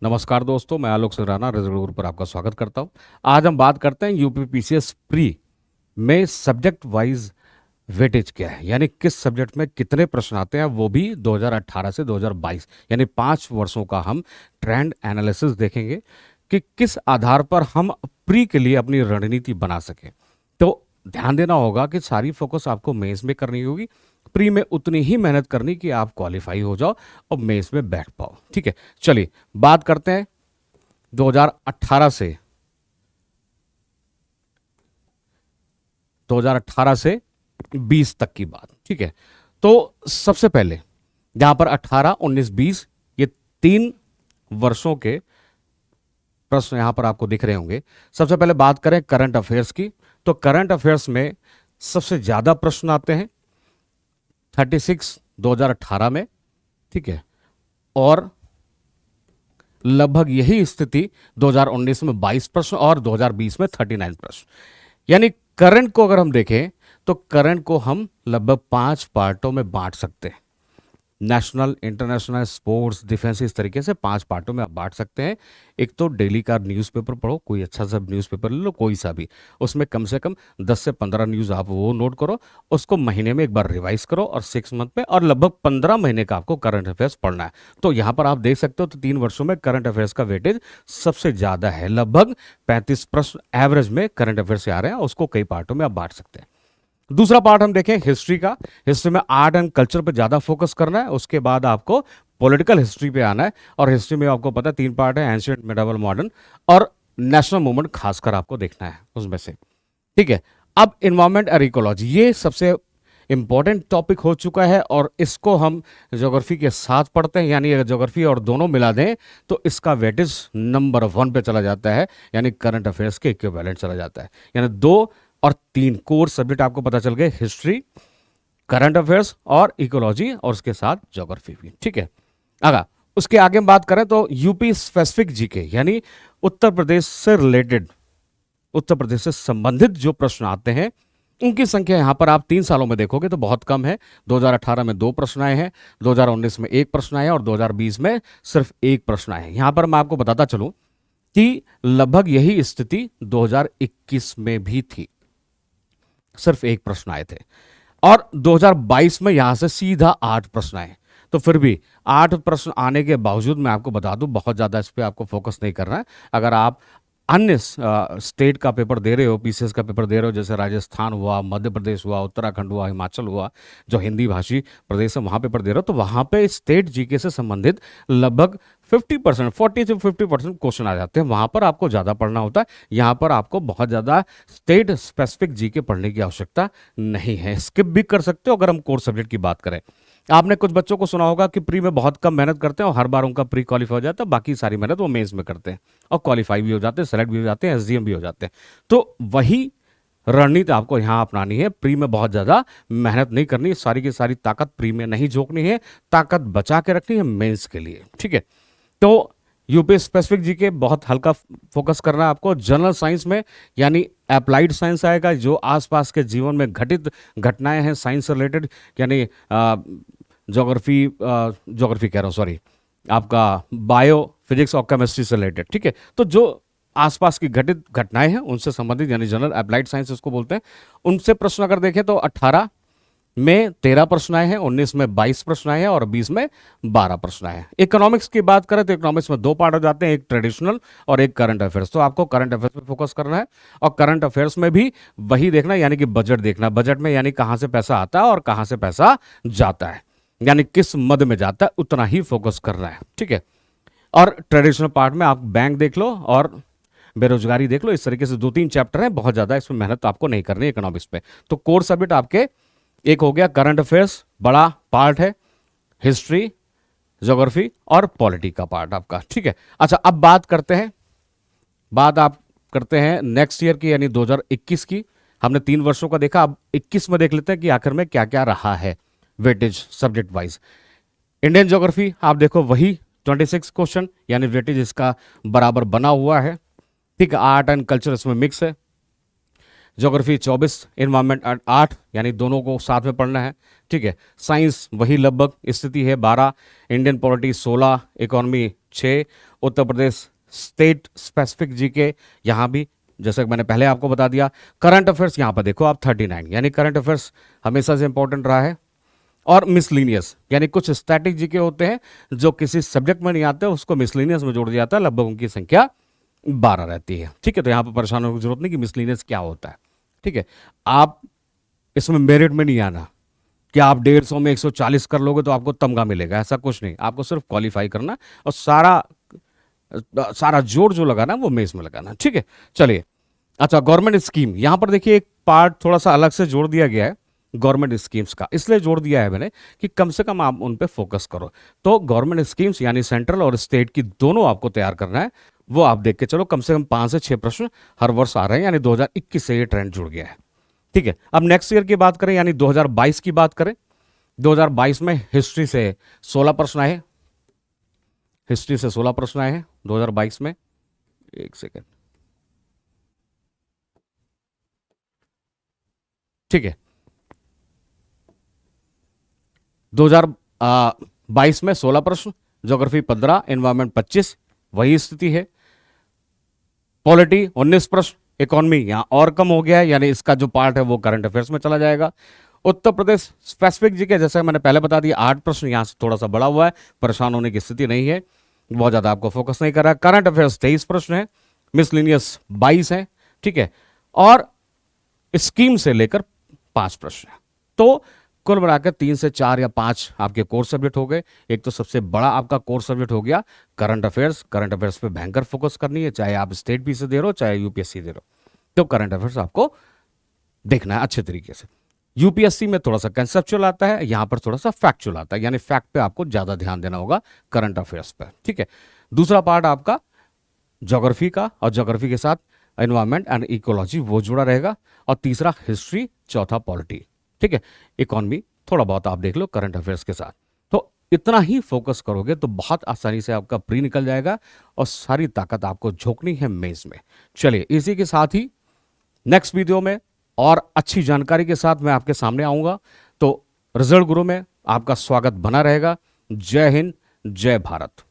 नमस्कार दोस्तों, मैं आलोक सिराना रिजल्ट गुरु पर आपका स्वागत करता हूं। आज हम बात करते हैं यूपीपीसीएस प्री में सब्जेक्ट वाइज वेटेज क्या है, यानी किस सब्जेक्ट में कितने प्रश्न आते हैं, वो भी 2018 से 2022 यानी 5 वर्षों का हम ट्रेंड एनालिसिस देखेंगे कि किस आधार पर हम प्री के लिए अपनी रणनीति बना सकें। तो ध्यान देना होगा कि सारी फोकस आपको मेंस में करनी होगी, प्री में उतनी ही मेहनत करनी कि आप क्वालिफाई हो जाओ और मेंस में बैठ पाओ। ठीक है, चलिए बात करते हैं 2018 से 2018 से 20 तक की बात। ठीक है, तो सबसे पहले यहां पर 18, 19, 20 ये 3 वर्षों के प्रश्न यहां पर आपको दिख रहे होंगे। सबसे पहले बात करें करंट अफेयर्स की, तो करंट अफेयर्स में सबसे ज्यादा प्रश्न आते हैं 36 2018 में। ठीक है, और लगभग यही स्थिति 2019 में 22 प्रश्न और 2020 में 39 प्रश्न। यानी करंट को अगर हम देखें तो करंट को हम लगभग 5 पार्टों में बांट सकते हैं। नेशनल, इंटरनेशनल, स्पोर्ट्स, डिफेंस, इस तरीके से 5 पार्टों में आप बांट सकते हैं। एक तो डेली का न्यूज़पेपर पढ़ो, कोई अच्छा सा न्यूज़पेपर ले लो, कोई सा भी, उसमें कम से कम 10 से 15 न्यूज़ आप वो नोट करो, उसको महीने में एक बार रिवाइज करो और 6 मंथ में और लगभग 15 महीने का आपको करंट अफेयर्स पढ़ना है। तो यहाँ पर आप देख सकते हो तो 3 वर्षों में करंट अफेयर्स का वेटेज सबसे ज़्यादा है, लगभग 35 प्रश्न एवरेज में करंट अफेयर्स से आ रहे हैं, उसको कई पार्टों में आप बांट सकते हैं। दूसरा पार्ट हम देखें हिस्ट्री का। हिस्ट्री में आर्ट एंड कल्चर पे ज्यादा फोकस करना है, उसके बाद आपको पॉलिटिकल हिस्ट्री पे आना है। और हिस्ट्री में आपको पता है 3 पार्ट है, एंशिएंट, मिडावल, मॉडर्न और नेशनल मूवमेंट खासकर आपको देखना है उसमें से। ठीक है, अब इन्वायरमेंट और इकोलॉजी ये सबसे इंपॉर्टेंट टॉपिक हो चुका है और इसको हम ज्योग्राफी के साथ पढ़ते हैं, यानी अगर ज्योग्राफी और दोनों मिला दें तो इसका वेटेज नंबर 1 पे चला जाता है, यानी करंट अफेयर्स के इक्विवेलेंट चला जाता है। यानी 2 और 3 कोर सब्जेक्ट आपको पता चल गए, हिस्ट्री, करंट अफेयर्स और इकोलॉजी, और उसके साथ ज्योग्राफी भी। ठीक है, अगर उसके आगे हम बात करें तो यूपी स्पेसिफिक जीके, यानी उत्तर प्रदेश से रिलेटेड, उत्तर प्रदेश से संबंधित जो प्रश्न आते हैं उनकी संख्या यहां पर आप 3 सालों में देखोगे तो बहुत कम है। 2018 में 2 प्रश्न आए हैं, 2019 में 1 प्रश्न आया और 2020 में सिर्फ 1 प्रश्न आया है। यहां पर मैं आपको बताता चलूं कि लगभग यही स्थिति 2021 में भी थी, सिर्फ 1 प्रश्न आए थे। और 2022 में यहां से सीधा 8 प्रश्न आए। तो फिर भी 8 प्रश्न आने के बावजूद मैं आपको बता दूं बहुत ज्यादा इस पे आपको फोकस नहीं करना है। अगर आप अन्य स्टेट का पेपर दे रहे हो, पीसीएस का पेपर दे रहे हो, जैसे राजस्थान हुआ, मध्य प्रदेश हुआ, उत्तराखंड हुआ, हिमाचल हुआ, जो हिंदी भाषी प्रदेश है वहां पेपर दे रहे हो, तो वहां पे स्टेट जीके से संबंधित लगभग 50%, 40 से 50% क्वेश्चन आ जाते हैं। वहां पर आपको ज्यादा पढ़ना होता है, यहाँ पर आपको बहुत ज्यादा स्टेट स्पेसिफिक जीके पढ़ने की आवश्यकता नहीं है, स्किप भी कर सकते हो अगर हम कोर सब्जेक्ट की बात करें। आपने कुछ बच्चों को सुना होगा कि प्री में बहुत कम मेहनत करते हैं और हर बार उनका प्री क्वालिफाई हो जाता है, बाकी सारी मेहनत वो मेंस में करते हैं और क्वालिफाई भी हो जाते हैं, सेलेक्ट भी हो जाते हैं, एसडीएम भी हो जाते हैं। तो वही रणनीति आपको यहाँ अपनानी है, प्री में बहुत ज्यादा मेहनत नहीं करनी, सारी की सारी ताकत प्री में नहीं झोंकनी है, ताकत बचा के रखनी है मेंस के लिए। ठीक है, तो यूपी स्पेसिफिक जी के बहुत हल्का फोकस करना है आपको। जनरल साइंस में यानी अप्लाइड साइंस आएगा, जो आसपास के जीवन में घटित घटनाएं हैं साइंस से रिलेटेड, यानी ज्योग्राफी, ज्योग्राफी कह रहा हूँ सॉरी, आपका बायो, फिजिक्स और केमिस्ट्री से रिलेटेड। ठीक है, तो जो आसपास की घटित घटनाएं हैं उनसे संबंधित, यानी जनरल अप्लाइड साइंस उसको बोलते हैं, उनसे प्रश्न अगर देखें तो 18 में 13 प्रश्न आए हैं, 19 में 22 प्रश्न आए हैं और 20 में 12 प्रश्न आए हैं। इकोनॉमिक्स की बात करें तो इकोनॉमिक्स में 2 पार्ट हो जाते हैं, एक ट्रेडिशनल और एक करंट अफेयर्स। तो आपको करंट अफेयर्स पे फोकस करना है और करंट अफेयर्स में भी वही देखना, यानी कि बजट देखना। बजट में यानी कहां से पैसा आता है और कहां से पैसा जाता है, यानी किस मद में जाता है, उतना ही फोकस करना है। ठीक है, और ट्रेडिशनल पार्ट में आप बैंक देख लो और बेरोजगारी देख लो, इस तरीके से 2-3 चैप्टर हैं, बहुत ज्यादा इसमें मेहनत आपको नहीं करनी है इकोनॉमिक्स पे। तो कोर सब्जेक्ट आपके एक हो गया करंट अफेयर्स, बड़ा पार्ट है, हिस्ट्री, ज्योग्राफी और पॉलिटी का पार्ट आपका। ठीक है, अच्छा अब बात आप करते हैं नेक्स्ट ईयर की, यानी 2021 की। हमने 3 वर्षों का देखा, अब 21 में देख लेते हैं कि आखिर में क्या क्या रहा है weightage subject wise. Indian geography आप देखो वही 26 क्वेश्चन, यानी वेटेज इसका बराबर बना हुआ है। ठीक है, आर्ट एंड कल्चर इसमें मिक्स है। ज्योग्राफी 24, इन्वायरमेंट 8, यानी दोनों को साथ में पढ़ना है। ठीक है, साइंस वही लगभग स्थिति है 12, Indian polity 16, economy 6, Uttar Pradesh state specific GK यहाँ भी जैसे कि मैंने पहले आपको बता दिया। करंट अफेयर्स यहाँ पर देखो आप 39, यानी करंट अफेयर्स हमेशा से इंपॉर्टेंट रहा है। और मिसलिनियस यानी कुछ स्टैटिक जीके होते हैं जो किसी सब्जेक्ट में नहीं आते, उसको मिसलिनियस में जोड़ दिया जाता है, लगभग उनकी संख्या 12 रहती है। ठीक है, तो यहाँ पर परेशान होने की जरूरत नहीं कि मिसलिनियस क्या होता है। ठीक है, आप इसमें मेरिट में नहीं आना कि आप 150 में 140 कर लोगे तो आपको तमगा मिलेगा, ऐसा कुछ नहीं। आपको सिर्फ क्वालिफाई करना और सारा जोर जो लगाना वो मेज में लगाना। ठीक है, चलिए। अच्छा, गवर्नमेंट स्कीम, यहां पर देखिए एक पार्ट थोड़ा सा अलग से जोड़ दिया गया है गवर्नमेंट स्कीम्स का, इसलिए जोड़ दिया है मैंने कि कम से कम आप उन पे फोकस करो। तो गवर्नमेंट स्कीम्स यानी सेंट्रल और स्टेट की दोनों आपको तैयार करना है, वो आप देख के चलो। कम से कम 5 से 6 प्रश्न हर वर्ष आ रहे हैं, यानी 2021 से ये ट्रेंड जुड़ गया है। ठीक है, अब नेक्स्ट ईयर की बात करें यानी 2022 की बात करें, 2022 में हिस्ट्री से 16 प्रश्न आए, हिस्ट्री से 16 प्रश्न आए हैं 2022 में। एक सेकेंड, ठीक है, 2022 में 16 प्रश्न, ज्योग्राफी 15, एनवायरमेंट 25, वही स्थिति है। पॉलिटी 19 प्रश्न, इकोनॉमी यहां और कम हो गया है, यानी इसका जो पार्ट है वो करंट अफेयर्स में चला जाएगा। उत्तर प्रदेश स्पेसिफिक जीके जैसे मैंने पहले बता दिया 8 प्रश्न, यहां से थोड़ा सा बड़ा हुआ है, परेशान होने की स्थिति नहीं है, बहुत ज्यादा आपको फोकस नहीं कर रहा है। करंट अफेयर्स 23 प्रश्न है, मिसलिनियस 22 है। ठीक है, और स्कीम से लेकर 5 प्रश्न है। तो कुल मिलाकर 3 से 4 या 5 आपके कोर सब्जेक्ट हो गए। एक तो सबसे बड़ा आपका कोर सब्जेक्ट हो गया करंट अफेयर्स। करंट अफेयर्स पे भयंकर फोकस करनी है, चाहे आप स्टेट पी से दे रहे हो चाहे यूपीएससी दे रहे हो, तो करंट अफेयर्स आपको देखना है अच्छे तरीके से। यूपीएससी में थोड़ा सा कंसेप्चुअल आता है, यहां पर थोड़ा सा फैक्चुअल आता है, यानी फैक्ट पे आपको ज्यादा ध्यान देना होगा करंट अफेयर्स पर। ठीक है, दूसरा पार्ट आपका ज्योग्राफी का, और ज्योग्राफी के साथ एनवायरमेंट एंड इकोलॉजी वो जुड़ा रहेगा, और तीसरा हिस्ट्री, चौथा पॉलिटी। ठीक है, इकोनॉमी थोड़ा बहुत आप देख लो करंट अफेयर्स के साथ। तो इतना ही फोकस करोगे तो बहुत आसानी से आपका प्री निकल जाएगा और सारी ताकत आपको झोंकनी है मेज में। चलिए, इसी के साथ ही नेक्स्ट वीडियो में और अच्छी जानकारी के साथ मैं आपके सामने आऊंगा। तो रिजल्ट गुरु में आपका स्वागत बना रहेगा। जय हिंद, जय भारत।